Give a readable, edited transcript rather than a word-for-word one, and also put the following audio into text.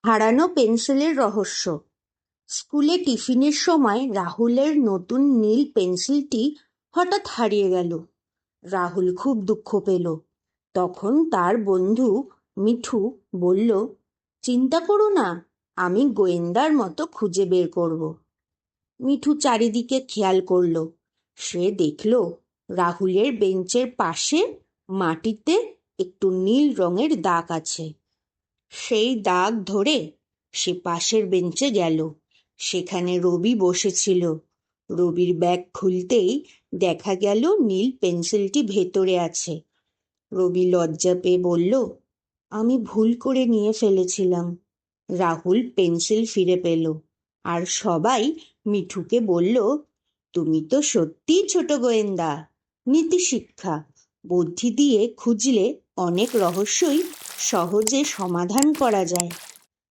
হারানো পেন্সিলের রহস্য। স্কুলে টিফিনের সময় রাহুলের নতুন নীল পেন্সিলটি হঠাৎ হারিয়ে গেল। রাহুল খুব দুঃখ পেল। তখন তার বন্ধু মিঠু বলল, চিন্তা করো না, আমি গোয়েন্দার মতো খুঁজে বের করব। মিঠু চারিদিকে খেয়াল করল। সে দেখল রাহুলের বেঞ্চের পাশে মাটিতে একটু নীল রঙের দাগ আছে। সেই দাগ ধরে সে পাশের বেঞ্চে গেল। সেখানে রবি বসেছিল। রবির ব্যাগ খুলতেই দেখা গেল নীল পেন্সিলটি ভেতরে আছে। রবি লজ্জা পেয়ে বলল, আমি ভুল করে নিয়ে ফেলেছিলাম। রাহুল পেন্সিল ফিরে পেল। আর সবাই মিঠুকে বলল, তুমি তো সত্যিই ছোট গোয়েন্দা। নীতি শিক্ষা: বুদ্ধি দিয়ে খুঁজলে অনেক রহস্যই সহজে সমাধান করা যায়।